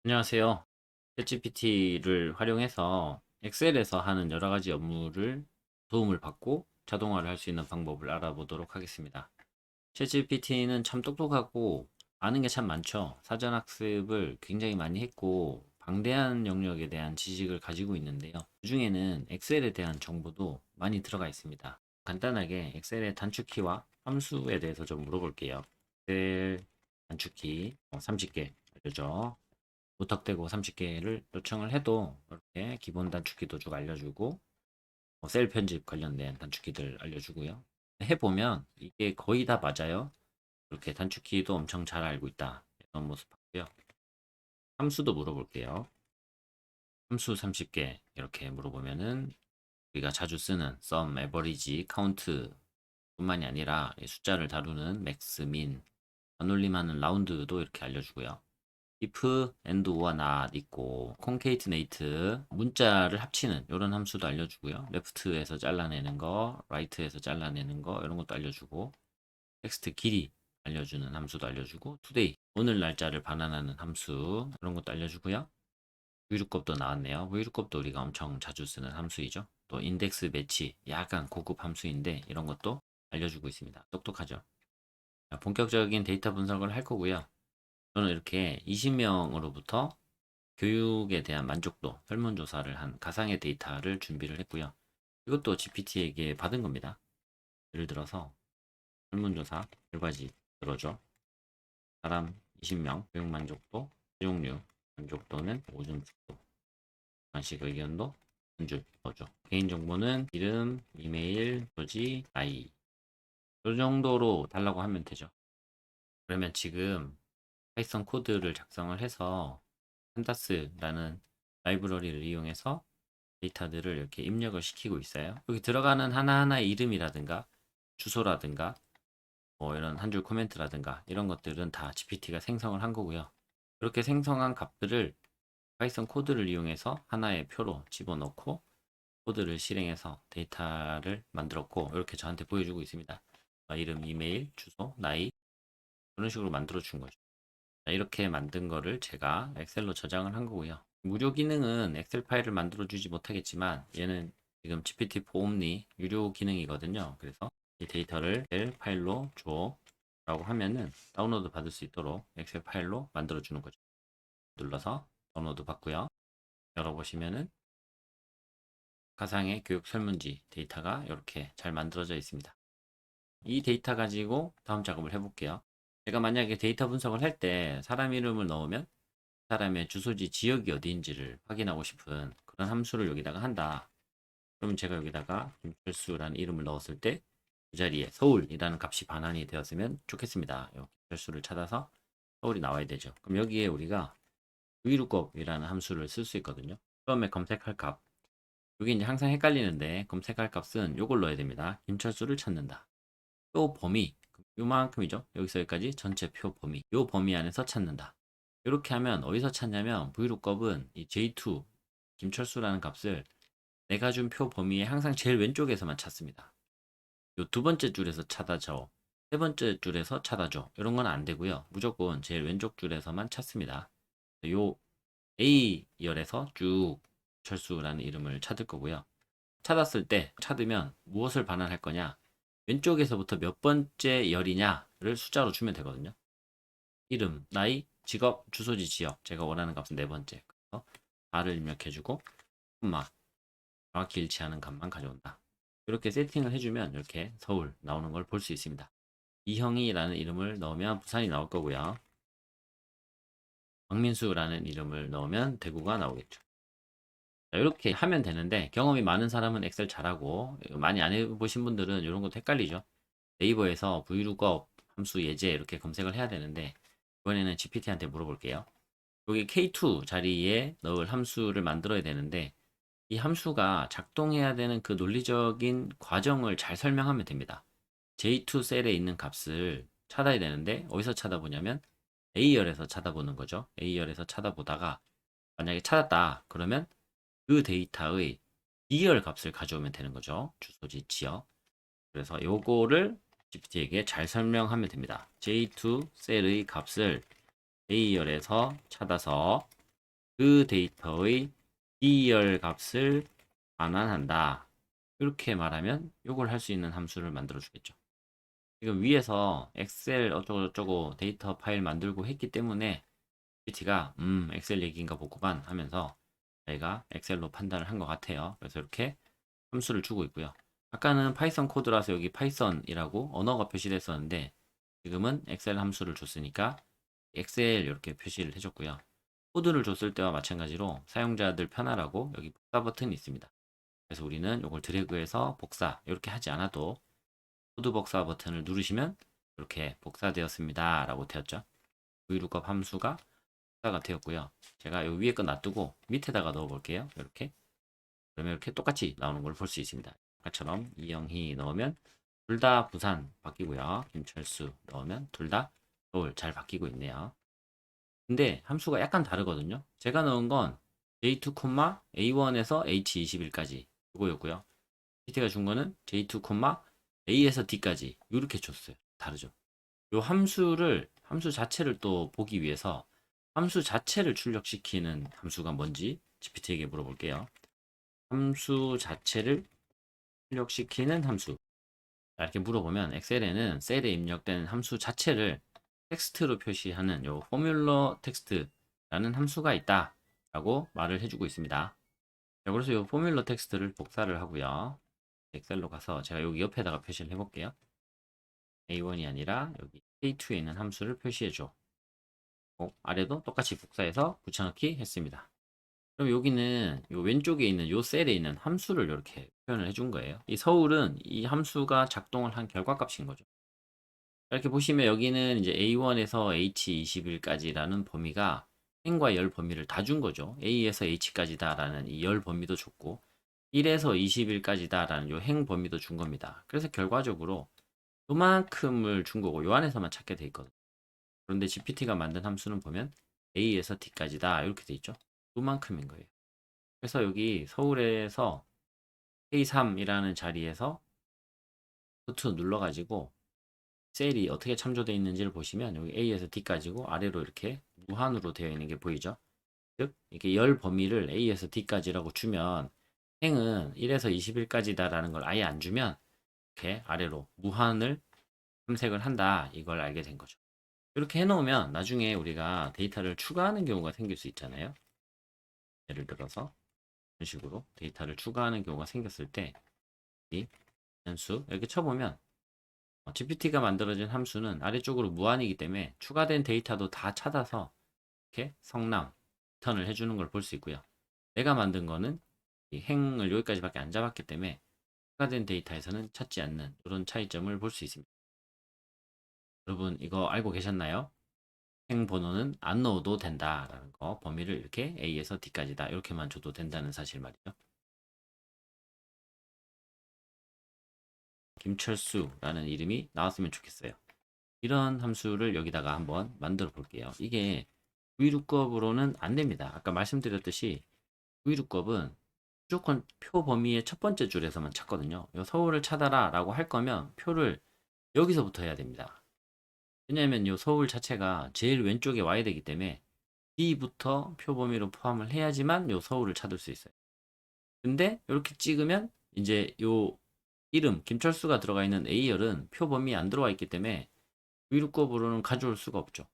안녕하세요. 챗GPT를 활용해서 엑셀에서 하는 여러 가지 업무를 도움을 받고 자동화를 할 수 있는 방법을 알아보도록 하겠습니다. 챗GPT는 참 똑똑하고 아는 게 참 많죠. 사전 학습을 굉장히 많이 했고 방대한 영역에 대한 지식을 가지고 있는데요. 그중에는 엑셀에 대한 정보도 많이 들어가 있습니다. 간단하게 엑셀의 단축키와 함수에 대해서 좀 물어볼게요. 엑셀 단축키 30개 알려줘. 무턱대고 30개를 요청을 해도 이렇게 기본 단축키도 쭉 알려주고 셀 편집 관련된 단축키들 알려주고요. 해보면 이게 거의 다 맞아요. 이렇게 단축키도 엄청 잘 알고 있다. 이런 모습 봤고요. 함수도 물어볼게요. 함수 30개 이렇게 물어보면은 우리가 자주 쓰는 sum, average, count 뿐만이 아니라 숫자를 다루는 max, min, 반올림하는 라운드도 이렇게 알려주고요. if, and, or not 있고 concatenate 문자를 합치는 이런 함수도 알려주고요. left에서 잘라내는 거, right에서 잘라내는 거 이런 것도 알려주고 텍스트 길이 알려주는 함수도 알려주고 today 오늘 날짜를 반환하는 함수 이런 것도 알려주고요. VLOOKUP도 나왔네요. VLOOKUP도 우리가 엄청 자주 쓰는 함수이죠. 또 인덱스 매치 약간 고급 함수인데 이런 것도 알려주고 있습니다. 똑똑하죠. 본격적인 데이터 분석을 할 거고요. 저는 이렇게 20명으로부터 교육에 대한 만족도 설문조사를 한 가상의 데이터를 준비를 했고요. 이것도 GPT에게 받은 겁니다. 예를 들어서 설문조사 결과지 들어줘. 사람 20명 교육 만족도, 사용료 만족도는 5점 간식 의견도 한 줄 넣어줘. 개인정보는 이름, 이메일, 조지, 나이 이 정도로 달라고 하면 되죠. 그러면 지금 파이썬 코드를 작성을 해서 판다스라는 라이브러리를 이용해서 데이터들을 이렇게 입력을 시키고 있어요. 여기 들어가는 하나하나의 이름이라든가 주소라든가 뭐 이런 한 줄 코멘트라든가 이런 것들은 다 GPT가 생성을 한 거고요. 그렇게 생성한 값들을 파이썬 코드를 이용해서 하나의 표로 집어넣고 코드를 실행해서 데이터를 만들었고 이렇게 저한테 보여주고 있습니다. 이름, 이메일, 주소, 나이 그런 식으로 만들어 준 거죠. 이렇게 만든 거를 제가 엑셀로 저장을 한 거고요. 무료 기능은 엑셀 파일을 만들어 주지 못하겠지만 얘는 지금 GPT-4 Omni 유료 기능이거든요. 그래서 이 데이터를 엑셀 파일로 줘 라고 하면은 다운로드 받을 수 있도록 엑셀 파일로 만들어 주는 거죠. 눌러서 다운로드 받고요. 열어보시면은 가상의 교육 설문지 데이터가 이렇게 잘 만들어져 있습니다. 이 데이터 가지고 다음 작업을 해볼게요. 제가 만약에 데이터 분석을 할 때 사람 이름을 넣으면 사람의 주소지 지역이 어디인지를 확인하고 싶은 그런 함수를 여기다가 한다. 그러면 제가 여기다가 김철수라는 이름을 넣었을 때 그 자리에 서울이라는 값이 반환이 되었으면 좋겠습니다. 김철수를 찾아서 서울이 나와야 되죠. 그럼 여기에 우리가 vlookup 이라는 함수를 쓸 수 있거든요. 처음에 검색할 값. 여기 이제 항상 헷갈리는데 검색할 값은 요걸 넣어야 됩니다. 김철수를 찾는다. 표 범위 요만큼이죠. 여기서 여기까지 전체 표 범위. 요 범위 안에서 찾는다. 이렇게 하면 어디서 찾냐면 vlookup은 이 j2 김철수라는 값을 내가 준 표 범위의 항상 제일 왼쪽에서만 찾습니다. 요 두 번째 줄에서 찾아줘. 세 번째 줄에서 찾아줘. 이런 건 안 되고요. 무조건 제일 왼쪽 줄에서만 찾습니다. 요 A열에서 쭉 철수라는 이름을 찾을 거고요. 찾았을 때 찾으면 무엇을 반환할 거냐? 왼쪽에서부터 몇 번째 열이냐를 숫자로 주면 되거든요. 이름, 나이, 직업, 주소지, 지역. 제가 원하는 값은 네 번째. 그래서 R을 입력해주고 콤마 정확히 일치하는 값만 가져온다. 이렇게 세팅을 해주면 이렇게 서울 나오는 걸 볼 수 있습니다. 이형이라는 이름을 넣으면 부산이 나올 거고요. 박민수라는 이름을 넣으면 대구가 나오겠죠. 이렇게 하면 되는데 경험이 많은 사람은 엑셀 잘하고 많이 안 해보신 분들은 이런 것도 헷갈리죠. 네이버에서 vlookup 함수 예제 이렇게 검색을 해야 되는데 이번에는 GPT한테 물어볼게요. 여기 K2 자리에 넣을 함수를 만들어야 되는데 이 함수가 작동해야 되는 그 논리적인 과정을 잘 설명하면 됩니다. J2 셀에 있는 값을 찾아야 되는데 어디서 찾아보냐면 A열에서 찾아보는 거죠. A열에서 찾아보다가 만약에 찾았다 그러면 그 데이터의 B열 값을 가져오면 되는 거죠. 주소지 지역. 그래서 요거를 GPT에게 잘 설명하면 됩니다. J2 셀의 값을 A열에서 찾아서 그 데이터의 D열 값을 반환한다. 이렇게 말하면 이걸 할 수 있는 함수를 만들어 주겠죠. 지금 위에서 엑셀 어쩌고저쩌고 데이터 파일 만들고 했기 때문에 GPT가 엑셀 얘기인가 보구만 하면서 저희가 엑셀로 판단을 한 것 같아요. 그래서 이렇게 함수를 주고 있고요. 아까는 파이썬 코드라서 여기 파이썬이라고 언어가 표시됐었는데 지금은 엑셀 함수를 줬으니까 엑셀 이렇게 표시를 해줬고요. 코드를 줬을 때와 마찬가지로 사용자들 편하라고 여기 복사 버튼이 있습니다. 그래서 우리는 이걸 드래그해서 복사 이렇게 하지 않아도 코드 복사 버튼을 누르시면 이렇게 복사되었습니다 라고 되었죠. vlookup 함수가 복사가 되었고요. 제가 이 위에 거 놔두고 밑에다가 넣어 볼게요. 이렇게 그러면 이렇게 똑같이 나오는 걸 볼 수 있습니다. 아까처럼 이영희 넣으면 둘 다 부산 바뀌고요. 김철수 넣으면 둘 다 서울 잘 바뀌고 있네요. 근데 함수가 약간 다르거든요. 제가 넣은 건 j2, a1에서 h21까지 이거였고요. PT가 준 거는 j2, a에서 d까지 이렇게 줬어요. 다르죠. 이 함수 자체를 또 보기 위해서 함수 자체를 출력시키는 함수가 뭔지 GPT에게 물어볼게요. 함수 자체를 출력시키는 함수. 이렇게 물어보면 엑셀에는 셀에 입력된 함수 자체를 텍스트로 표시하는 요 포뮬러 텍스트라는 함수가 있다 라고 말을 해주고 있습니다. 자, 그래서 요 포뮬러 텍스트를 복사를 하고요. 엑셀로 가서 제가 여기 옆에다가 표시를 해볼게요. A1이 아니라 여기 A2에 있는 함수를 표시해줘. 아래도 똑같이 복사해서 붙여넣기 했습니다. 그럼 여기는 요 왼쪽에 있는 요 셀에 있는 함수를 이렇게 표현을 해준 거예요. 이 서울은 이 함수가 작동을 한 결과값인 거죠. 이렇게 보시면 여기는 이제 A1에서 H21까지라는 범위가 행과 열 범위를 다 준 거죠. A에서 H까지다라는 이 열 범위도 줬고 1에서 20일까지다라는 요 행 범위도 준 겁니다. 그래서 결과적으로 요만큼을 준 거고 요 안에서만 찾게 돼 있거든요. 그런데 GPT가 만든 함수는 보면 A에서 D까지다 이렇게 돼 있죠. 요만큼인 거예요. 그래서 여기 서울에서 K3이라는 자리에서 루트 눌러가지고 셀이 어떻게 참조되어 있는지를 보시면 여기 A에서 D까지고 아래로 이렇게 무한으로 되어 있는 게 보이죠. 즉 이렇게 열 범위를 A에서 D까지라고 주면 행은 1에서 20일까지다라는 걸 아예 안 주면 이렇게 아래로 무한을 탐색을 한다 이걸 알게 된 거죠. 이렇게 해놓으면 나중에 우리가 데이터를 추가하는 경우가 생길 수 있잖아요. 예를 들어서 이런 식으로 데이터를 추가하는 경우가 생겼을 때 이 변수 이렇게 쳐보면 GPT가 만들어진 함수는 아래쪽으로 무한이기 때문에 추가된 데이터도 다 찾아서 이렇게 성남, 턴을 해주는 걸 볼 수 있고요. 내가 만든 거는 이 행을 여기까지밖에 안 잡았기 때문에 추가된 데이터에서는 찾지 않는 이런 차이점을 볼 수 있습니다. 여러분 이거 알고 계셨나요? 행 번호는 안 넣어도 된다라는 거 범위를 이렇게 A에서 D까지다 이렇게만 줘도 된다는 사실 말이죠. 김철수라는 이름이 나왔으면 좋겠어요. 이런 함수를 여기다가 한번 만들어 볼게요. 이게 vlookup으로는 안 됩니다. 아까 말씀드렸듯이 vlookup은 무조건 표 범위의 첫 번째 줄에서만 찾거든요. 서울을 찾아라 라고 할 거면 표를 여기서부터 해야 됩니다. 왜냐하면 이 서울 자체가 제일 왼쪽에 와야 되기 때문에 D부터 표 범위로 포함을 해야지만 이 서울을 찾을 수 있어요. 근데 이렇게 찍으면 이제 요 이름 김철수가 들어가 있는 A열은 표 범위에 안 들어와 있기 때문에 vlookup으로는 가져올 수가 없죠.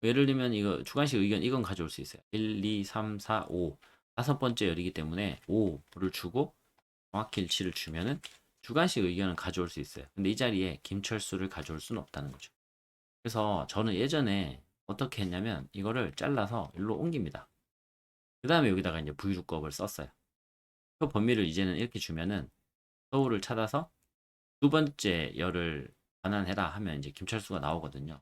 예를 들면 이거 주관식 의견 이건 가져올 수 있어요. 1, 2, 3, 4, 5 다섯 번째 열이기 때문에 5를 주고 정확히 일치를 주면은 주관식 의견을 가져올 수 있어요. 근데 이 자리에 김철수를 가져올 수는 없다는 거죠. 그래서 저는 예전에 어떻게 했냐면 이거를 잘라서 일로 옮깁니다. 그 다음에 여기다가 이제 vlookup을 썼어요. 표 범위를 이제는 이렇게 주면은 서울을 찾아서 두 번째 열을 반환해라 하면 이제 김철수가 나오거든요.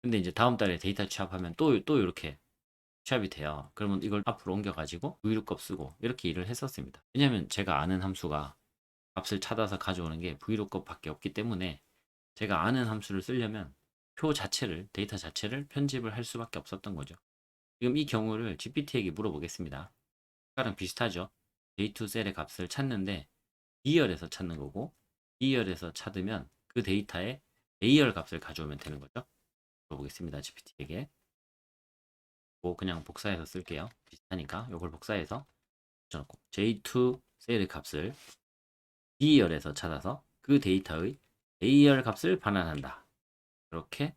근데 이제 다음 달에 데이터 취합하면 또 이렇게 취합이 돼요. 그러면 이걸 앞으로 옮겨가지고 vlookup 쓰고 이렇게 일을 했었습니다. 왜냐면 제가 아는 함수가 값을 찾아서 가져오는 게 vlookup 밖에 없기 때문에 제가 아는 함수를 쓰려면 표 자체를, 데이터 자체를 편집을 할 수밖에 없었던 거죠. 지금 이 경우를 GPT에게 물어보겠습니다. 아까랑 비슷하죠? J2 셀의 값을 찾는데 D열에서 찾는 거고 D열에서 찾으면 그 데이터에 A열 값을 가져오면 되는 거죠. 물어보겠습니다. GPT에게. 뭐 그냥 복사해서 쓸게요. 비슷하니까 요걸 복사해서 붙여놓고 J2 셀의 값을 D열에서 찾아서 그 데이터의 A열 값을 반환한다. 이렇게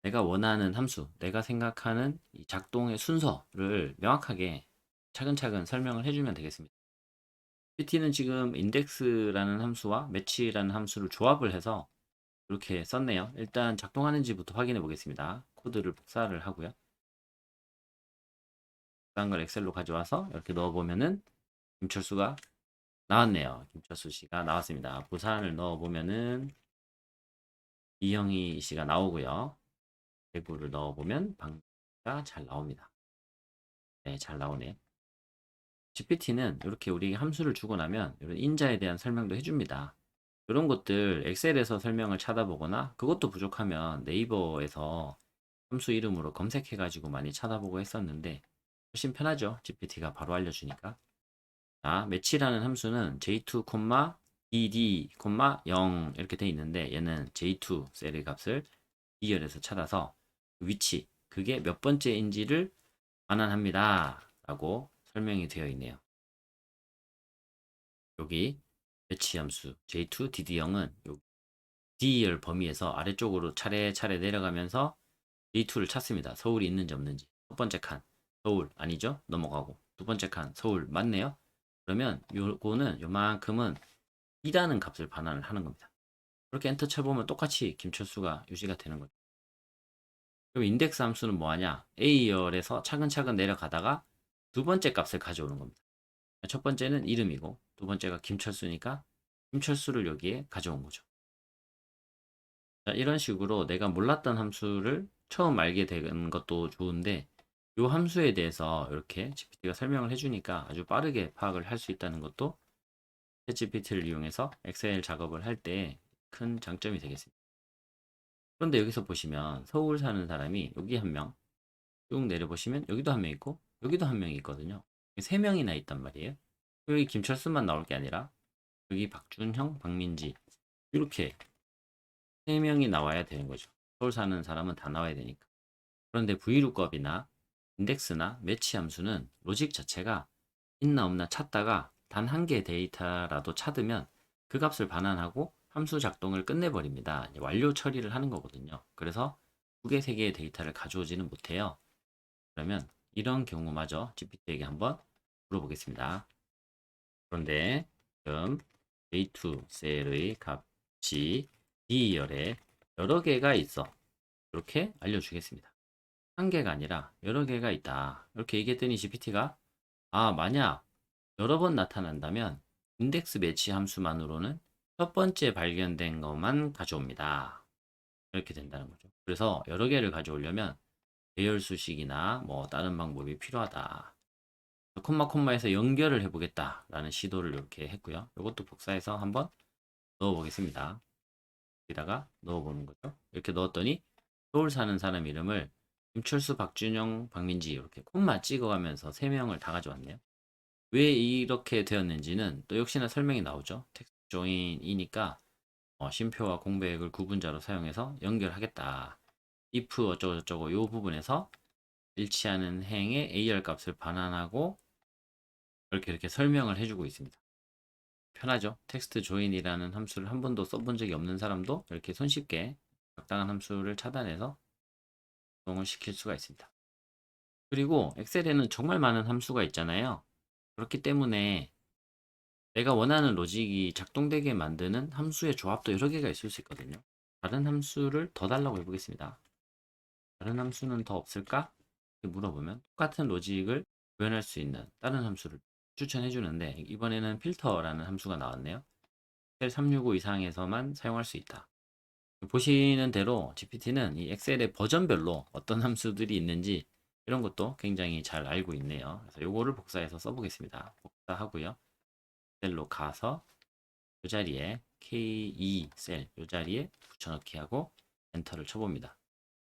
내가 원하는 함수, 내가 생각하는 이 작동의 순서를 명확하게 차근차근 설명을 해주면 되겠습니다. PT는 지금 index라는 함수와 match라는 함수를 조합을 해서 이렇게 썼네요. 일단 작동하는지부터 확인해 보겠습니다. 코드를 복사를 하고요. 복사한 걸 엑셀로 가져와서 이렇게 넣어보면은 김철수가 나왔네요. 김철수 씨가 나왔습니다. 부산을 넣어보면은 이형희 씨가 나오고요. 대구를 넣어보면 방가 잘 나옵니다. 네, 잘 나오네. GPT는 이렇게 우리 함수를 주고 나면 이런 인자에 대한 설명도 해줍니다. 이런 것들 엑셀에서 설명을 찾아보거나 그것도 부족하면 네이버에서 함수 이름으로 검색해가지고 많이 찾아보고 했었는데 훨씬 편하죠. GPT가 바로 알려주니까. 자, 매치라는 함수는 j2, ed, 0 이렇게 돼 있는데 얘는 j2 셀의 값을 D열에서 찾아서 위치, 그게 몇 번째인지를 반환합니다. 라고 설명이 되어 있네요. 여기 매치 함수 j2 dd0은 D열 범위에서 아래쪽으로 차례차례 내려가면서 j2를 찾습니다. 서울이 있는지 없는지. 첫 번째 칸 서울 아니죠? 넘어가고 두 번째 칸 서울 맞네요. 그러면 요거는 요만큼은 2라는 값을 반환을 하는 겁니다. 그렇게 엔터 쳐보면 똑같이 김철수가 유지가 되는 거죠. 그럼 인덱스 함수는 뭐하냐? A열에서 차근차근 내려가다가 두 번째 값을 가져오는 겁니다. 첫 번째는 이름이고 두 번째가 김철수니까 김철수를 여기에 가져온 거죠. 자, 이런 식으로 내가 몰랐던 함수를 처음 알게 된 것도 좋은데 이 함수에 대해서 이렇게 GPT가 설명을 해주니까 아주 빠르게 파악을 할 수 있다는 것도 챗GPT를 이용해서 엑셀 작업을 할 때 큰 장점이 되겠습니다. 그런데 여기서 보시면 서울 사는 사람이 여기 한 명, 쭉 내려보시면 여기도 한 명 있고 여기도 한 명이 있거든요. 세 명이나 있단 말이에요. 여기 김철수만 나올 게 아니라 여기 박준형, 박민지 이렇게 세 명이 나와야 되는 거죠. 서울 사는 사람은 다 나와야 되니까. 그런데 VLOOKUP이나 인덱스나 매치 함수는 로직 자체가 있나 없나 찾다가 단 한 개의 데이터라도 찾으면 그 값을 반환하고 함수 작동을 끝내버립니다. 완료 처리를 하는 거거든요. 그래서 두 개, 세 개의 데이터를 가져오지는 못해요. 그러면 이런 경우마저 GPT에게 한번 물어보겠습니다. 그런데 지금 J2 셀의 값이 D열에 여러 개가 있어. 이렇게 알려주겠습니다. 한 개가 아니라 여러 개가 있다. 이렇게 얘기했더니 GPT가 만약 여러 번 나타난다면 인덱스 매치 함수만으로는 첫 번째 발견된 것만 가져옵니다. 이렇게 된다는 거죠. 그래서 여러 개를 가져오려면 배열 수식이나 뭐 다른 방법이 필요하다. 콤마에서 연결을 해보겠다라는 시도를 이렇게 했고요. 이것도 복사해서 한번 넣어보겠습니다. 여기다가 넣어보는 거죠. 이렇게 넣었더니 서울 사는 사람 이름을 김철수, 박준영, 박민지 이렇게 콤마 찍어가면서 3명을 다 가져왔네요. 왜 이렇게 되었는지는 또 역시나 설명이 나오죠. 텍스트 조인이니까 쉼표와 공백을 구분자로 사용해서 연결하겠다. if 어쩌고저쩌고 이 부분에서 일치하는 행의 AR 값을 반환하고 이렇게 설명을 해주고 있습니다. 편하죠. 텍스트 조인이라는 함수를 한 번도 써본 적이 없는 사람도 이렇게 손쉽게 적당한 함수를 찾아내서 작동을 시킬 수가 있습니다. 그리고 엑셀에는 정말 많은 함수가 있잖아요. 그렇기 때문에 내가 원하는 로직이 작동되게 만드는 함수의 조합도 여러 개가 있을 수 있거든요. 다른 함수를 더 달라고 해보겠습니다. 다른 함수는 더 없을까? 이렇게 물어보면 똑같은 로직을 구현할 수 있는 다른 함수를 추천해 주는데 이번에는 필터라는 함수가 나왔네요. 엑셀 365 이상에서만 사용할 수 있다. 보시는 대로 GPT는 이 엑셀의 버전별로 어떤 함수들이 있는지 이런 것도 굉장히 잘 알고 있네요. 그래서 요거를 복사해서 써보겠습니다. 복사하고요. 셀로 가서 이 자리에 K2 셀 이 자리에 붙여넣기 하고 엔터를 쳐봅니다.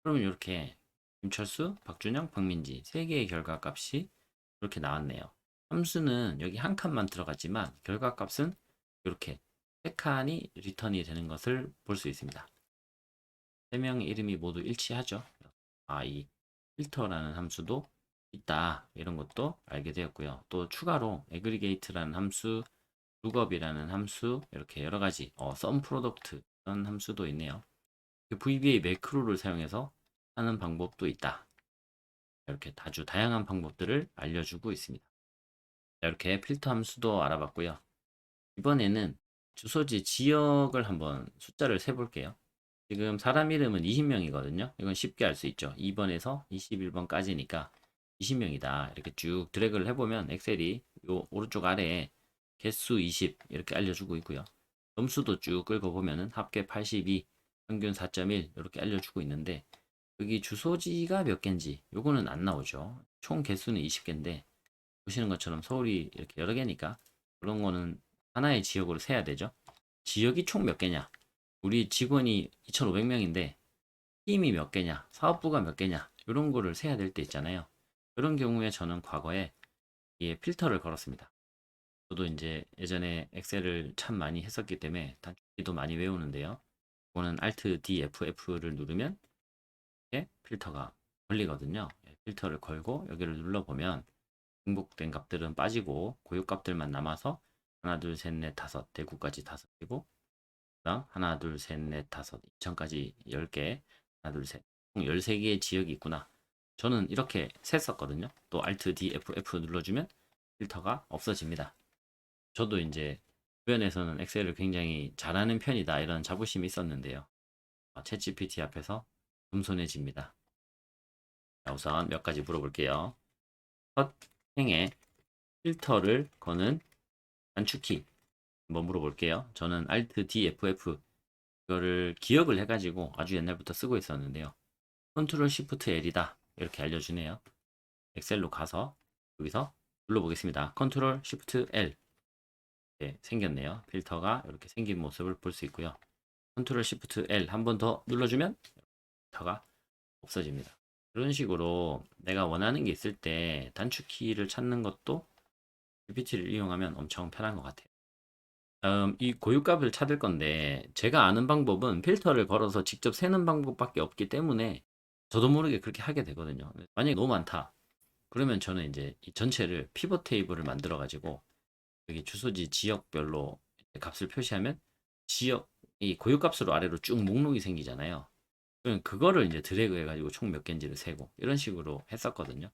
그러면 이렇게 김철수, 박준영, 박민지 3개의 결과값이 이렇게 나왔네요. 함수는 여기 한 칸만 들어갔지만 결과값은 이렇게 3칸이 리턴이 되는 것을 볼 수 있습니다. 3명의 이름이 모두 일치하죠. 이 필터라는 함수도 있다. 이런 것도 알게 되었고요. 또 추가로 aggregate라는 함수, lookup이라는 함수, 이렇게 여러 가지 sum product 이런 함수도 있네요. VBA 매크로를 사용해서 하는 방법도 있다. 이렇게 아주 다양한 방법들을 알려주고 있습니다. 이렇게 필터 함수도 알아봤고요. 이번에는 주소지 지역을 한번 숫자를 세볼게요. 지금 사람 이름은 20명이거든요. 이건 쉽게 알 수 있죠. 2번에서 21번까지니까 20명이다. 이렇게 쭉 드래그를 해보면 엑셀이 요 오른쪽 아래에 개수 20 이렇게 알려주고 있고요. 점수도 쭉 긁어보면은 합계 82, 평균 4.1 이렇게 알려주고 있는데 여기 주소지가 몇 개인지 요거는 안 나오죠. 총 개수는 20개인데 보시는 것처럼 서울이 이렇게 여러 개니까 그런 거는 하나의 지역으로 세야 되죠. 지역이 총 몇 개냐? 우리 직원이 2,500명인데 팀이 몇 개냐? 사업부가 몇 개냐? 이런 거를 세야 될 때 있잖아요. 그런 경우에 저는 과거에 이 필터를 걸었습니다. 저도 이제 예전에 엑셀을 참 많이 했었기 때문에 단축키도 많이 외우는데요. 이거는 Alt D F를 누르면 이렇게 필터가 걸리거든요. 필터를 걸고 여기를 눌러보면 중복된 값들은 빠지고 고유 값들만 남아서 하나 둘 셋 넷 다섯 대구까지 다섯이고 그다음 하나 둘 셋 넷 다섯 2천까지 10개 하나 둘 셋 총 13개의 지역이 있구나. 저는 이렇게 셌었거든요. 또 Alt D F 눌러주면 필터가 없어집니다. 저도 이제 주변에서는 엑셀을 굉장히 잘하는 편이다 이런 자부심이 있었는데요. 챗GPT 앞에서 금손해집니다. 자, 우선 몇 가지 물어볼게요. 첫 행에 필터를 거는 단축키 한번 물어볼게요. 저는 Alt D F 이거를 기억을 해가지고 아주 옛날부터 쓰고 있었는데요. Ctrl Shift L이다 이렇게 알려주네요. 엑셀로 가서 여기서 눌러보겠습니다. Ctrl Shift L 생겼네요. 필터가 이렇게 생긴 모습을 볼 수 있고요. Ctrl Shift L 한 번 더 눌러주면 필터가 없어집니다. 그런 식으로 내가 원하는 게 있을 때 단축키를 찾는 것도 GPT를 이용하면 엄청 편한 것 같아요. 이 고유값을 찾을 건데 제가 아는 방법은 필터를 걸어서 직접 세는 방법밖에 없기 때문에 저도 모르게 그렇게 하게 되거든요. 만약에 너무 많다. 그러면 저는 이제 이 전체를 피벗 테이블을 만들어 가지고 여기 주소지 지역별로 값을 표시하면 지역 이 고유값으로 아래로 쭉 목록이 생기잖아요. 그럼 그거를 이제 드래그 해가지고 총 몇 개인지를 세고 이런 식으로 했었거든요.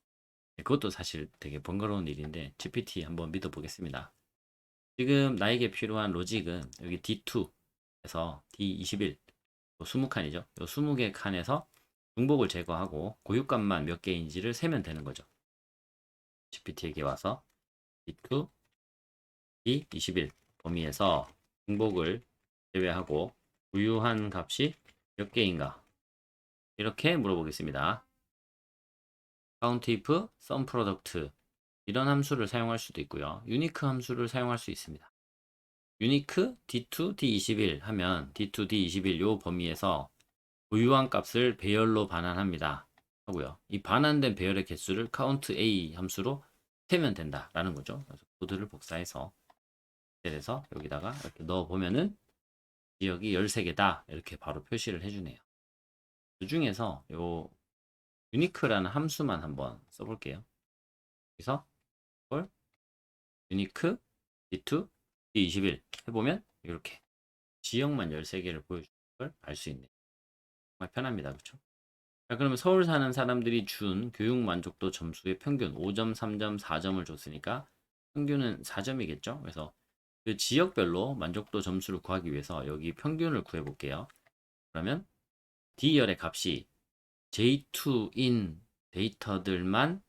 그것도 사실 되게 번거로운 일인데 GPT 한번 믿어보겠습니다. 지금 나에게 필요한 로직은 여기 D2에서 D21 20칸이죠. 요 20개 칸에서 중복을 제거하고 고유값만 몇 개인지를 세면 되는 거죠. GPT에게 와서 D2, D21 범위에서 중복을 제외하고 부유한 값이 몇 개인가 이렇게 물어보겠습니다. countIF, SUMPRODUCT 이런 함수를 사용할 수도 있고요. 유니크 함수를 사용할 수 있습니다. 유니크 D2, D21 하면 D2, D21 요 범위에서 부유한 값을 배열로 반환합니다. 하고요. 이 반환된 배열의 개수를 countA 함수로 세면 된다라는 거죠. 그래서 코드를 복사해서 셀에서 여기다가 이렇게 넣어 보면은 지역이 13개다 이렇게 바로 표시를 해주네요. 그 중에서 요 유니크라는 함수만 한번 써볼게요. 여기서 이걸 유니크 D2, D21 해보면 이렇게 지역만 13개를 보여주는 걸 알 수 있네요. 정말 편합니다. 그렇죠? 자, 그러면 서울 사는 사람들이 준 교육 만족도 점수의 평균 5점, 3점, 4점을 줬으니까 평균은 4점이겠죠? 그래서 그 지역별로 만족도 점수를 구하기 위해서 여기 평균을 구해 볼게요. 그러면 D열의 값이 J2인 데이터들만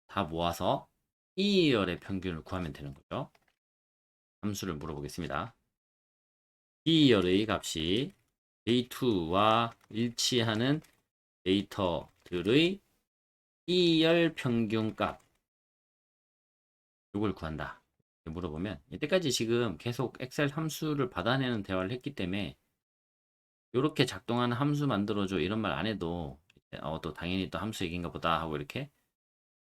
다 모아서 E열의 평균을 구하면 되는 거죠. 함수를 물어보겠습니다. D열의 값이 J2와 일치하는 데이터들의 E열 평균값 이걸 구한다. 물어보면 이때까지 지금 계속 엑셀 함수를 받아내는 대화를 했기 때문에 이렇게 작동하는 함수 만들어줘 이런 말 안 해도 또 당연히 또 함수 얘기인가 보다 하고 이렇게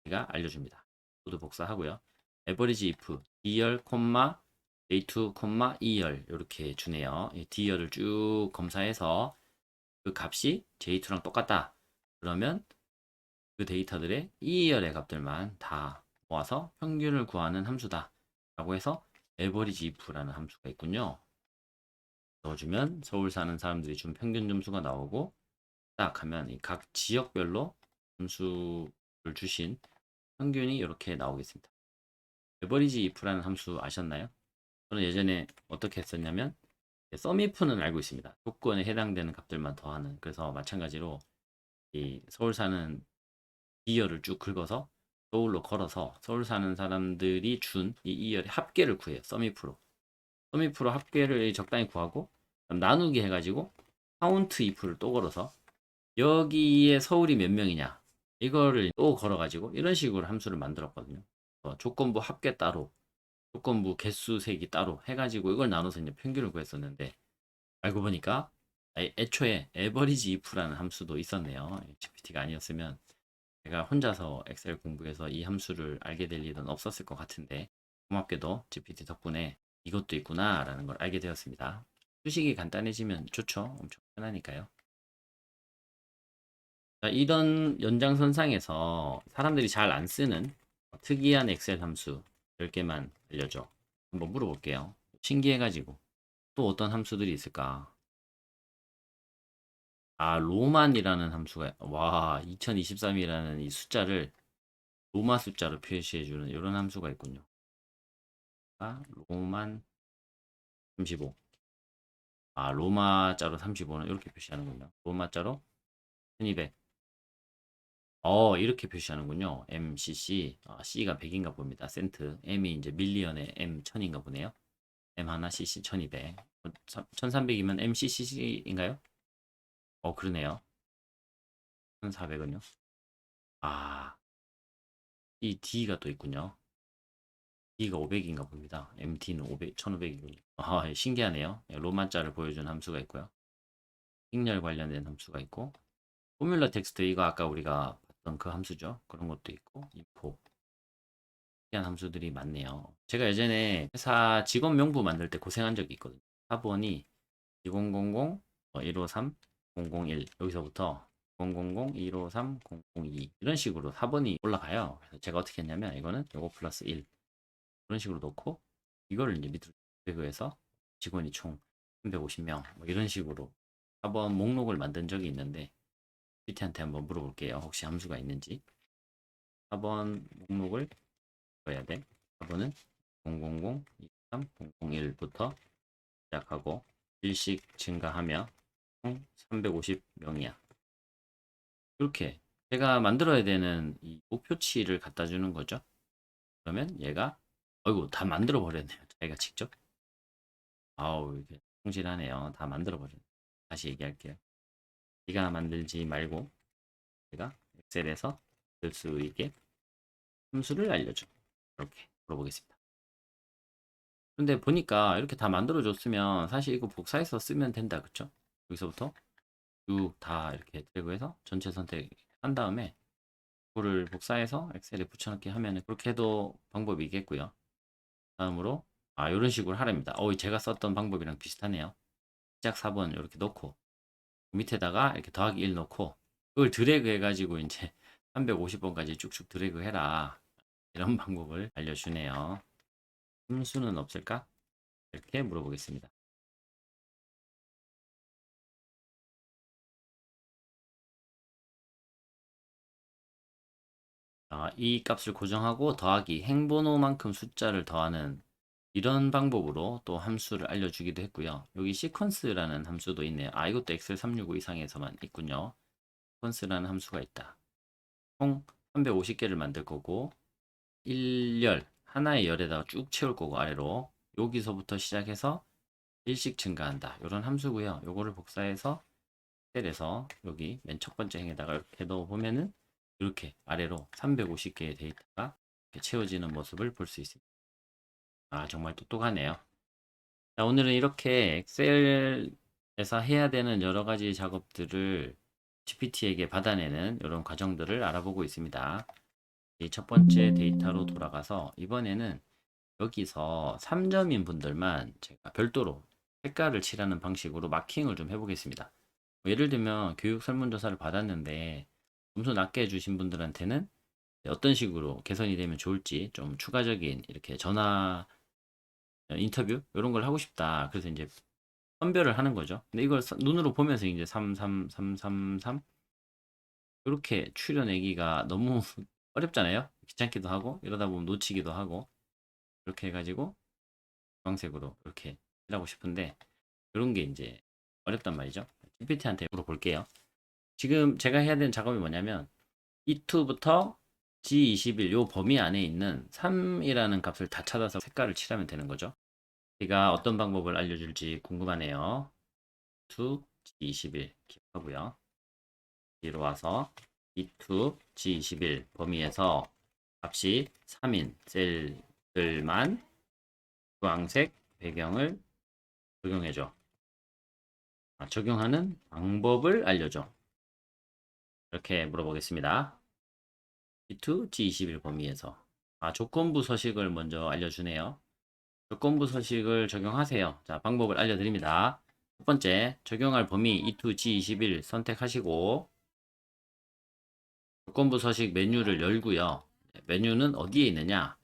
제가 알려줍니다. 모두 복사하고요. average if D열, J2, E열 이렇게 주네요. D열을 쭉 검사해서 그 값이 J2랑 똑같다. 그러면 그 데이터들의 2열의 값들만 다 모아서 평균을 구하는 함수다 라고 해서 에버리지 if라는 함수가 있군요. 넣어주면 서울 사는 사람들이 준 평균 점수가 나오고 딱 하면 이 각 지역별로 점수를 주신 평균이 이렇게 나오겠습니다. 에버리지 if라는 함수 아셨나요? 저는 예전에 어떻게 했었냐면 썸if는 알고 있습니다. 조건에 해당되는 값들만 더하는. 그래서 마찬가지로 이 서울 사는 이열을 쭉 긁어서 서울로 걸어서 서울 사는 사람들이 준 이 이열의 합계를 구해요. 썸if로. 썸if로 합계를 적당히 구하고 나누기 해가지고 카운트 if를 또 걸어서 여기에 서울이 몇 명이냐 이거를 또 걸어가지고 이런 식으로 함수를 만들었거든요. 조건부 합계 따로 조건부 개수 세기 따로 해가지고 이걸 나눠서 이제 평균을 구했었는데 알고 보니까 애초에 에버리지 if라는 함수도 있었네요. GPT가 아니었으면 제가 혼자서 엑셀 공부해서 이 함수를 알게 될 일은 없었을 것 같은데 고맙게도 GPT 덕분에 이것도 있구나 라는 걸 알게 되었습니다. 수식이 간단해지면 좋죠. 엄청 편하니까요. 자, 이런 연장선상에서 사람들이 잘 안 쓰는 특이한 엑셀 함수 10개만 알려줘. 한번 물어볼게요. 신기해가지고 또 어떤 함수들이 있을까? 아, 로만이라는 함수가 와 2023이라는 이 숫자를 로마 숫자로 표시해주는 이런 함수가 있군요. 아, 로만 35. 아, 로마자로 35는 이렇게 표시하는군요. 로마자로 1200. 이렇게 표시하는군요. MCC. C가 100인가 봅니다. 센트. M이 이제 밀리언의 M 1000인가 보네요. M 하나 CC 1200. 1300이면 MCC인가요? 그러네요. 1400은요. 아, 이 D가 또 있군요. D가 500인가 봅니다. MT는 500, 1500이군요. 신기하네요. 로마자를 보여준 함수가 있고요. 행렬 관련된 함수가 있고, 포뮬러 텍스트 이거 아까 우리가 봤던 그 함수죠. 그런 것도 있고, 인포. 특이한 함수들이 많네요. 제가 예전에 회사 직원 명부 만들 때 고생한 적이 있거든요. 4번이 2000 153 001 여기서부터 000 153 002 이런 식으로 4번이 올라가요. 그래서 제가 어떻게 했냐면 이거는 요거 플러스 1 그런 식으로 놓고 이거를 이제 밑으로 배그해서 직원이 총 350명 뭐 이런 식으로 4번 목록을 만든 적이 있는데 PT한테 한번 물어볼게요. 혹시 함수가 있는지. 4번 목록을 써야 돼. 4번은 000 23 001부터 시작하고 일씩 증가하며 총 350명이야. 이렇게 제가 만들어야 되는 이 목표치를 갖다 주는 거죠. 그러면 얘가 어이구 다 만들어 버렸네요. 자기가 직접. 아우 이게 성실하네요. 다 만들어 버렸네. 다시 얘기할게요. 네가 만들지 말고 제가 엑셀에서 쓸 수 있게 함수를 알려줘. 이렇게 물어보겠습니다. 근데 보니까 이렇게 다 만들어 줬으면 사실 이거 복사해서 쓰면 된다. 그쵸? 여기서부터 쭉 다 이렇게 드래그해서 전체 선택한 다음에 그거를 복사해서 엑셀에 붙여넣기 하면 그렇게 해도 방법이 있겠고요. 다음으로 이런 식으로 하랍니다. 제가 썼던 방법이랑 비슷하네요. 시작 4번 이렇게 넣고 밑에다가 이렇게 더하기 1 넣고 그걸 드래그 해가지고 이제 350번까지 쭉쭉 드래그 해라. 이런 방법을 알려주네요. 함수는 없을까? 이렇게 물어보겠습니다. 이 값을 고정하고 더하기 행번호만큼 숫자를 더하는 이런 방법으로 또 함수를 알려주기도 했고요. 여기 시퀀스라는 함수도 있네요. 이것도 엑셀 365 이상에서만 있군요. 시퀀스라는 함수가 있다. 총 350개를 만들 거고 1열 하나의 열에다가 쭉 채울 거고 아래로 여기서부터 시작해서 일씩 증가한다. 이런 함수고요. 요거를 복사해서 셀에서 여기 맨 첫 번째 행에다가 이렇게 넣어 보면은 이렇게 아래로 350개의 데이터가 이렇게 채워지는 모습을 볼 수 있습니다. 정말 똑똑하네요. 자, 오늘은 이렇게 엑셀에서 해야 되는 여러 가지 작업들을 GPT에게 받아내는 이런 과정들을 알아보고 있습니다. 이 첫 번째 데이터로 돌아가서 이번에는 여기서 3점인 분들만 제가 별도로 색깔을 칠하는 방식으로 마킹을 좀 해보겠습니다. 예를 들면 교육 설문조사를 받았는데 점수 낮게 주신 분들한테는 어떤 식으로 개선이 되면 좋을지 좀 추가적인 이렇게 전화 인터뷰 이런 걸 하고 싶다. 그래서 이제 선별을 하는 거죠. 근데 이걸 눈으로 보면서 이제 33333 이렇게 추려내기가 너무 어렵잖아요. 귀찮기도 하고 이러다 보면 놓치기도 하고 이렇게 해가지고 주황색으로 이렇게 하고 싶은데 이런 게 이제 어렵단 말이죠. GPT한테 물어볼게요. 지금 제가 해야 되는 작업이 뭐냐면 E2부터 G21 요 범위 안에 있는 3이라는 값을 다 찾아서 색깔을 칠하면 되는 거죠. 제가 어떤 방법을 알려줄지 궁금하네요. E2 G21 기억하고요. 뒤로 와서 E2 G21 범위에서 값이 3인 셀들만 주황색 배경을 적용해줘. 적용하는 방법을 알려줘. 이렇게 물어보겠습니다. E2 G21 범위에서 조건부 서식을 먼저 알려주네요. 조건부 서식을 적용하세요. 자, 방법을 알려드립니다. 첫 번째, 적용할 범위 E2 G21 선택하시고 조건부 서식 메뉴를 열고요. 메뉴는 어디에 있느냐?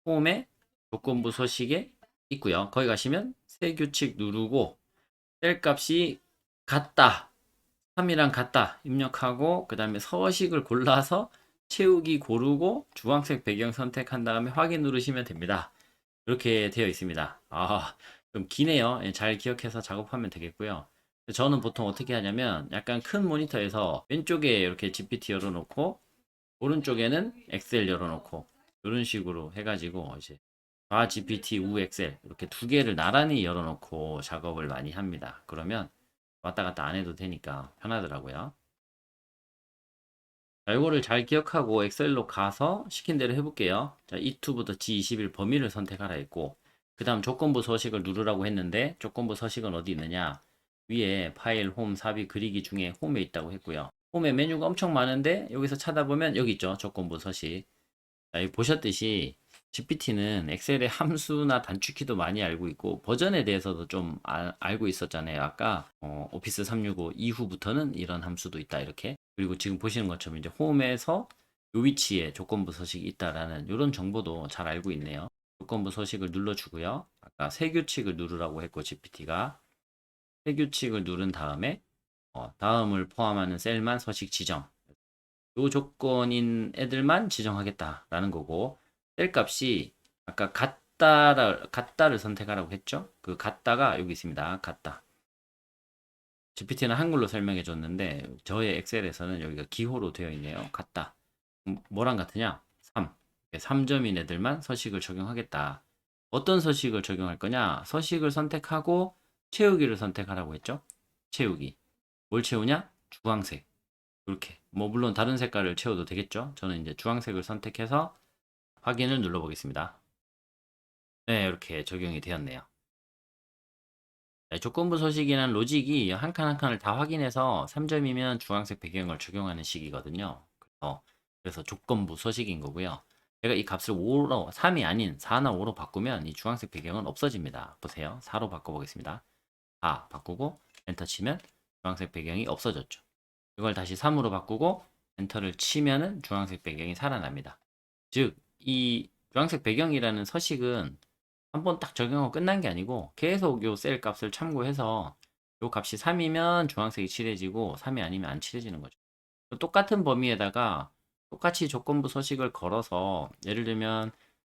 홈에 조건부 서식에 있고요. 거기 가시면 새 규칙 누르고 셀 값이 같다. 3이랑 같다. 입력하고 그 다음에 서식을 골라서 채우기 고르고 주황색 배경 선택한 다음에 확인 누르시면 됩니다. 이렇게 되어 있습니다. 좀 기네요. 잘 기억해서 작업하면 되겠고요. 저는 보통 어떻게 하냐면 약간 큰 모니터에서 왼쪽에 이렇게 GPT 열어놓고 오른쪽에는 엑셀 열어놓고 이런 식으로 해가지고 이제 좌 GPT, 우 엑셀 이렇게 두 개를 나란히 열어놓고 작업을 많이 합니다. 그러면 왔다 갔다 안 해도 되니까 편하더라고요. 자, 이거를 잘 기억하고 엑셀로 가서 시킨 대로 해볼게요. 자, E2부터 G21 범위를 선택하라 했고 그 다음 조건부 서식을 누르라고 했는데 조건부 서식은 어디 있느냐? 위에 파일, 홈, 삽입, 그리기 중에 홈에 있다고 했고요. 홈에 메뉴가 엄청 많은데 여기서 찾아보면 여기 있죠. 조건부 서식. 자, 여기 보셨듯이 GPT는 엑셀의 함수나 단축키도 많이 알고 있고 버전에 대해서도 좀 알고 있었잖아요. 아까 오피스 365 이후부터는 이런 함수도 있다 이렇게. 그리고 지금 보시는 것처럼 이제 홈에서 요 위치에 조건부 서식이 있다라는 이런 정보도 잘 알고 있네요. 조건부 서식을 눌러주고요. 아까 새 규칙을 누르라고 했고 GPT가 새 규칙을 누른 다음에 다음을 포함하는 셀만 서식 지정. 요 조건인 애들만 지정하겠다라는 거고 셀 값이 아까 같다를 선택하라고 했죠. 그 같다가 여기 있습니다. 같다. GPT는 한글로 설명해 줬는데 저의 엑셀에서는 여기가 기호로 되어 있네요. 같다. 뭐랑 같으냐? 3. 3점인 애들만 서식을 적용하겠다. 어떤 서식을 적용할 거냐? 서식을 선택하고 채우기를 선택하라고 했죠. 채우기. 뭘 채우냐? 주황색. 이렇게 뭐 물론 다른 색깔을 채워도 되겠죠. 저는 이제 주황색을 선택해서 확인을 눌러 보겠습니다. 네, 이렇게 적용이 되었네요. 네, 조건부 서식이란 로직이 한 칸 한 칸을 다 확인해서 3점이면 주황색 배경을 적용하는 식이거든요. 그래서 조건부 서식인 거고요. 제가 이 값을 5로 3이 아닌 4나 5로 바꾸면 이 주황색 배경은 없어집니다. 보세요. 4로 바꿔보겠습니다. 4 바꾸고 엔터 치면 주황색 배경이 없어졌죠. 이걸 다시 3으로 바꾸고 엔터를 치면은 주황색 배경이 살아납니다. 즉, 이 주황색 배경이라는 서식은 한번 딱 적용하고 끝난 게 아니고 계속 요 셀 값을 참고해서 요 값이 3이면 주황색이 칠해지고 3이 아니면 안 칠해지는 거죠. 똑같은 범위에다가 똑같이 조건부 서식을 걸어서 예를 들면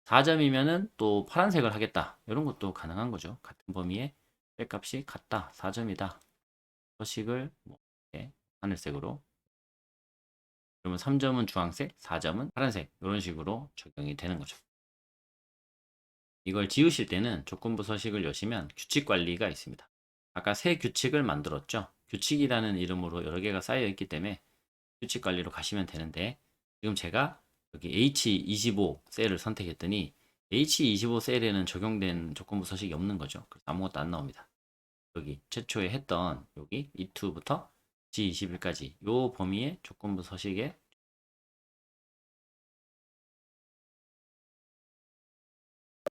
4점이면은 또 파란색을 하겠다. 이런 것도 가능한 거죠. 같은 범위에 셀 값이 같다. 4점이다. 서식을 뭐 이렇게 하늘색으로 그러면 3점은 주황색, 4점은 파란색 이런 식으로 적용이 되는 거죠. 이걸 지우실 때는 조건부 서식을 여시면 규칙 관리가 있습니다. 아까 새 규칙을 만들었죠. 규칙이라는 이름으로 여러 개가 쌓여 있기 때문에 규칙 관리로 가시면 되는데 지금 제가 여기 H25 셀을 선택했더니 H25 셀에는 적용된 조건부 서식이 없는 거죠. 그래서 아무것도 안 나옵니다. 여기 최초에 했던 여기 E2부터 G21까지 요 범위의 조건부 서식에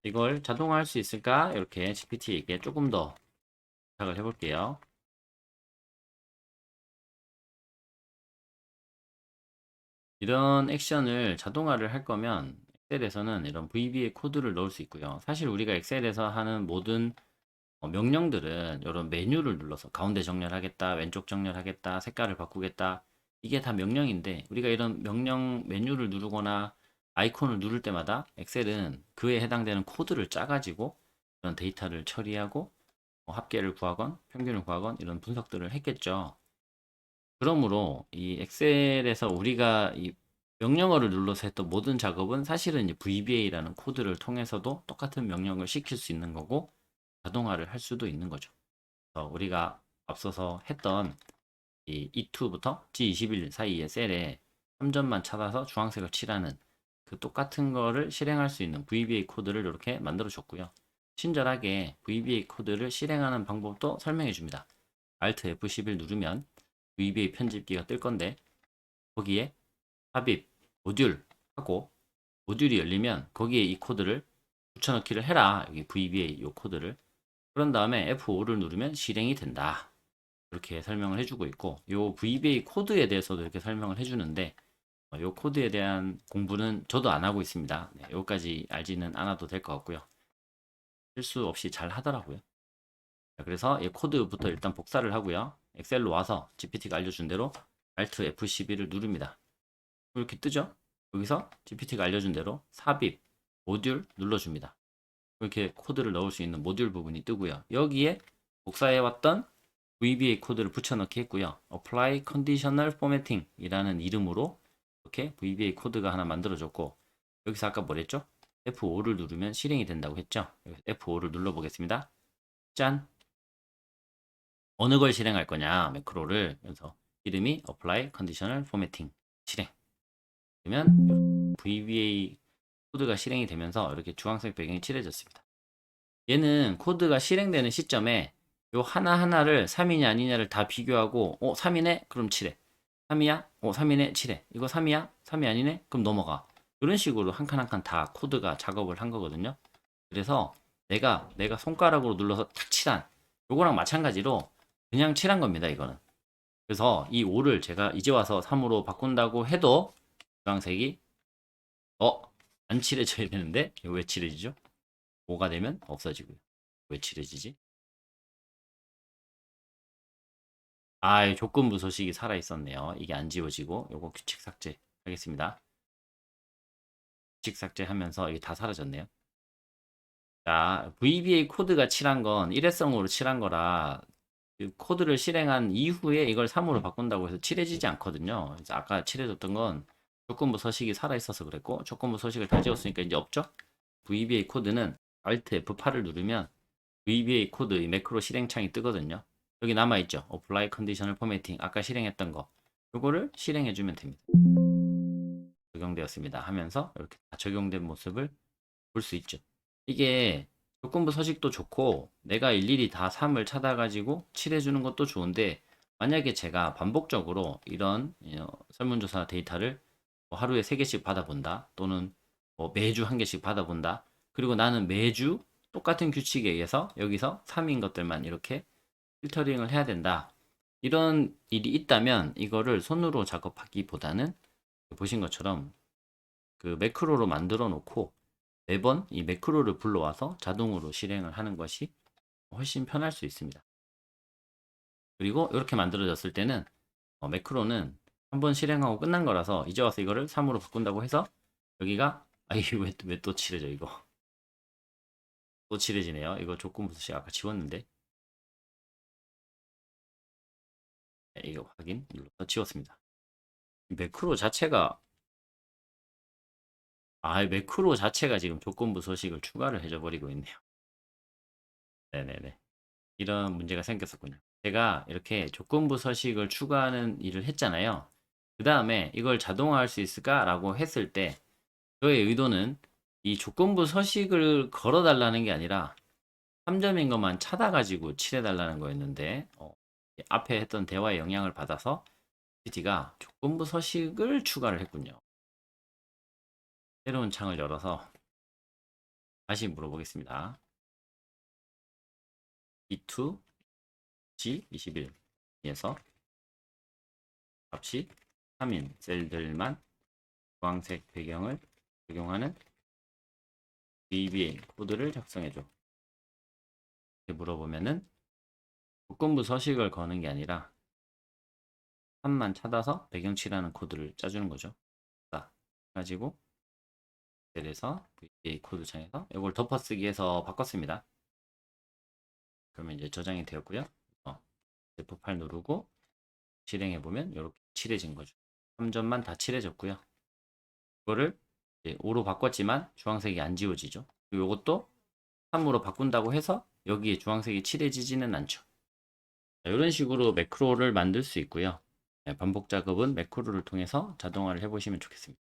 이걸 자동화할 수 있을까? 이렇게 GPT에게 조금 더 부탁을 해볼게요. 이런 액션을 자동화를 할 거면 엑셀에서는 이런 VBA 코드를 넣을 수 있고요. 사실 우리가 엑셀에서 하는 모든 명령들은 이런 메뉴를 눌러서 가운데 정렬하겠다, 왼쪽 정렬하겠다, 색깔을 바꾸겠다. 이게 다 명령인데 우리가 이런 명령 메뉴를 누르거나 아이콘을 누를 때마다 엑셀은 그에 해당되는 코드를 짜가지고 이런 데이터를 처리하고 합계를 구하건 평균을 구하건 이런 분석들을 했겠죠. 그러므로 이 엑셀에서 우리가 이 명령어를 눌러서 했던 모든 작업은 사실은 이제 VBA라는 코드를 통해서도 똑같은 명령을 시킬 수 있는 거고 자동화를 할 수도 있는 거죠. 우리가 앞서서 했던 이 E2부터 G21 사이의 셀에 3점만 찾아서 주황색을 칠하는 그 똑같은 거를 실행할 수 있는 VBA 코드를 이렇게 만들어 줬고요. 친절하게 VBA 코드를 실행하는 방법도 설명해 줍니다. Alt F11 누르면 VBA 편집기가 뜰 건데 거기에 삽입, 모듈 하고 모듈이 열리면 거기에 이 코드를 붙여넣기를 해라. 여기 VBA 이 코드를. 그런 다음에 F5를 누르면 실행이 된다. 이렇게 설명을 해주고 있고 이 VBA 코드에 대해서도 이렇게 설명을 해주는데 이 코드에 대한 공부는 저도 안 하고 있습니다. 네, 여기까지 알지는 않아도 될 것 같고요. 실수 없이 잘 하더라고요. 자, 그래서 이 코드부터 일단 복사를 하고요. 엑셀로 와서 GPT가 알려준 대로 Alt F12를 누릅니다. 이렇게 뜨죠? 여기서 GPT가 알려준 대로 삽입, 모듈 눌러줍니다. 이렇게 코드를 넣을 수 있는 모듈 부분이 뜨고요. 여기에 복사해왔던 VBA 코드를 붙여넣기 했고요. Apply Conditional Formatting 이라는 이름으로 이렇게 VBA 코드가 하나 만들어졌고 여기서 아까 뭐랬죠? F5를 누르면 실행이 된다고 했죠? F5를 눌러보겠습니다. 짠! 어느 걸 실행할 거냐? 매크로를. 그래서 이름이 Apply Conditional Formatting 실행. 그러면 VBA 코드가 실행이 되면서 이렇게 주황색 배경이 칠해졌습니다. 얘는 코드가 실행되는 시점에 요 하나하나를 3이냐 아니냐를 다 비교하고 3이네? 그럼 칠해. 3이야? 3이네? 칠해. 이거 3이야? 3이 아니네? 그럼 넘어가. 이런 식으로 한 칸 한 칸 다 코드가 작업을 한 거거든요. 그래서 내가 손가락으로 눌러서 탁 칠한 요거랑 마찬가지로 그냥 칠한 겁니다, 이거는. 그래서 이 5를 제가 이제 와서 3으로 바꾼다고 해도 주황색이 어? 안 칠해져야 되는데 이거 왜 칠해지죠? 5가 되면 없어지고요. 왜 칠해지지? 아, 조건부 소식이 살아 있었네요. 이게 안 지워지고 요거 규칙 삭제 하겠습니다. 규칙 삭제하면서 이게 다 사라졌네요. 자, VBA 코드가 칠한 건 일회성으로 칠한 거라 그 코드를 실행한 이후에 이걸 3으로 바꾼다고 해서 칠해지지 않거든요. 그래서 아까 칠해줬던 건 조건부 서식이 살아 있어서 그랬고 조건부 서식을 다 지웠으니까 이제 없죠? VBA 코드는 Alt F8을 누르면 VBA 코드 이 매크로 실행창이 뜨거든요. 여기 남아있죠. Apply Conditional Formatting 아까 실행했던 거 요거를 실행해주면 됩니다. 적용되었습니다 하면서 이렇게 다 적용된 모습을 볼 수 있죠. 이게 조건부 서식도 좋고 내가 일일이 다 3을 찾아가지고 칠해주는 것도 좋은데 만약에 제가 반복적으로 이런 설문조사 데이터를 뭐 하루에 3개씩 받아본다 또는 뭐 매주 1개씩 받아본다 그리고 나는 매주 똑같은 규칙에 의해서 여기서 3인 것들만 이렇게 필터링을 해야 된다 이런 일이 있다면 이거를 손으로 작업하기보다는 보신 것처럼 그 매크로로 만들어 놓고 매번 이 매크로를 불러와서 자동으로 실행을 하는 것이 훨씬 편할 수 있습니다. 그리고 이렇게 만들어졌을 때는 매크로는 한번 실행하고 끝난 거라서 이제 와서 이거를 3으로 바꾼다고 해서 여기가 아이 왜 또 칠해져 이거 또 칠해지네요. 이거 조건부 수식 아까 지웠는데 네, 이거 확인 눌러서 지웠습니다. 매크로 자체가 매크로 자체가 지금 조건부 서식을 추가를 해줘 버리고 있네요. 네네네. 이런 문제가 생겼었군요. 제가 이렇게 조건부 서식을 추가하는 일을 했잖아요. 그 다음에 이걸 자동화할 수 있을까라고 했을 때 저의 의도는 이 조건부 서식을 걸어달라는 게 아니라 3점인 것만 찾아가지고 칠해달라는 거였는데 앞에 했던 대화의 영향을 받아서 PPT가 조건부 서식을 추가를 했군요. 새로운 창을 열어서 다시 물어보겠습니다. E2 G21에서 값이 3인 셀들만 주황색 배경을 적용하는 VBA 코드를 작성해줘. 이렇게 물어보면은 조건부 서식을 거는 게 아니라 칸만 찾아서 배경 칠하는 코드를 짜주는 거죠. 자, 가지고 엑셀에서 VBA 코드 창에서 이걸 덮어쓰기 해서 바꿨습니다. 그러면 이제 저장이 되었고요. F8 누르고 실행해 보면 이렇게 칠해진 거죠. 3점만 다 칠해졌고요. 이거를 이제 5로 바꿨지만 주황색이 안 지워지죠. 그리고 이것도 3으로 바꾼다고 해서 여기에 주황색이 칠해지지는 않죠. 자, 이런 식으로 매크로를 만들 수 있고요. 네, 반복 작업은 매크로를 통해서 자동화를 해보시면 좋겠습니다.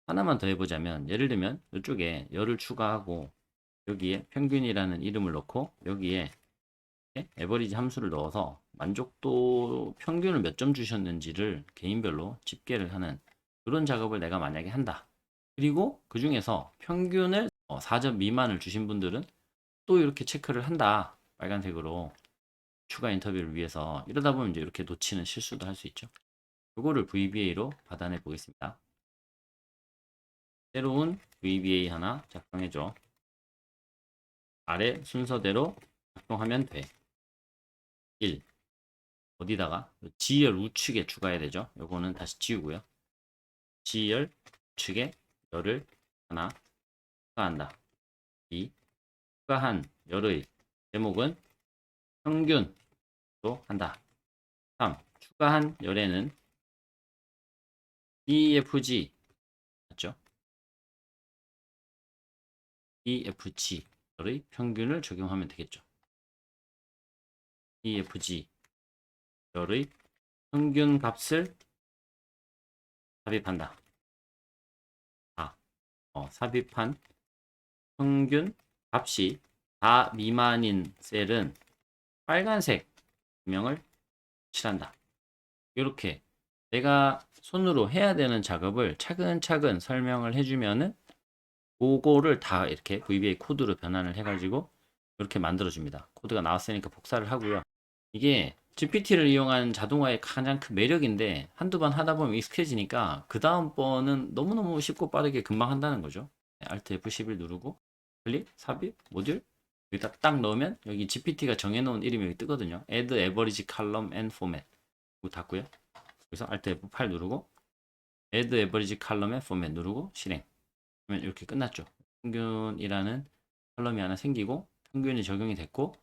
하나만 더 해보자면 예를 들면 이쪽에 열을 추가하고 여기에 평균이라는 이름을 넣고 여기에 에버리지 함수를 넣어서 만족도 평균을 몇 점 주셨는지를 개인별로 집계를 하는 그런 작업을 내가 만약에 한다. 그리고 그 중에서 평균을 4점 미만을 주신 분들은 또 이렇게 체크를 한다. 빨간색으로 추가 인터뷰를 위해서 이러다 보면 이제 이렇게 놓치는 실수도 할 수 있죠. 이거를 VBA로 받아내 보겠습니다. 새로운 VBA 하나 작성해줘. 아래 순서대로 작동하면 돼. 1. 어디다가 G열 우측에 추가해야 되죠. 요거는 다시 지우고요. G열 우측에 열을 하나 추가한다. 2. 추가한 열의 제목은 평균으로 한다. 3. 추가한 열에는 EFG 맞죠? EFG 열의 평균을 적용하면 되겠죠. EFG 열의 평균 값을 삽입한다. 삽입한 평균 값이 4 미만인 셀은 빨간색 조명을 칠한다. 이렇게 내가 손으로 해야 되는 작업을 차근차근 설명을 해주면은 그거를 다 이렇게 VBA 코드로 변환을 해가지고 이렇게 만들어줍니다. 코드가 나왔으니까 복사를 하고요. 이게 GPT를 이용한 자동화의 가장 큰 매력인데 한두 번 하다 보면 익숙해지니까 그 다음 번은 너무너무 쉽고 빠르게 금방 한다는 거죠. Alt F11 누르고 클릭, 삽입, 모듈 여기다 딱 넣으면 여기 GPT가 정해놓은 이름이 여기 뜨거든요. Add Average Column and Format 이거 닫고요. 그래서 Alt F8 누르고 Add Average Column and Format 누르고 실행 그러면 이렇게 끝났죠. 평균이라는 컬럼이 하나 생기고 평균이 적용이 됐고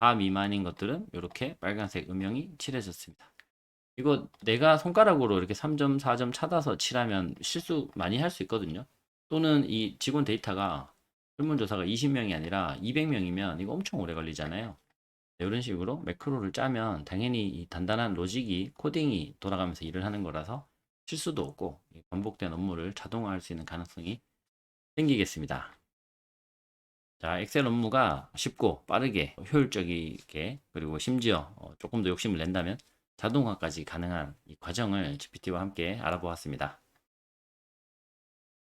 4 미만인 것들은 이렇게 빨간색 음영이 칠해졌습니다. 이거 내가 손가락으로 이렇게 3점, 4점 찾아서 칠하면 실수 많이 할 수 있거든요. 또는 이 직원 데이터가 설문조사가 20명이 아니라 200명이면 이거 엄청 오래 걸리잖아요. 이런 식으로 매크로를 짜면 당연히 이 단단한 로직이 코딩이 돌아가면서 일을 하는 거라서 실수도 없고 반복된 업무를 자동화할 수 있는 가능성이 생기겠습니다. 자, 엑셀 업무가 쉽고 빠르게 효율적이게 그리고 심지어 조금 더 욕심을 낸다면 자동화까지 가능한 이 과정을 GPT와 함께 알아보았습니다.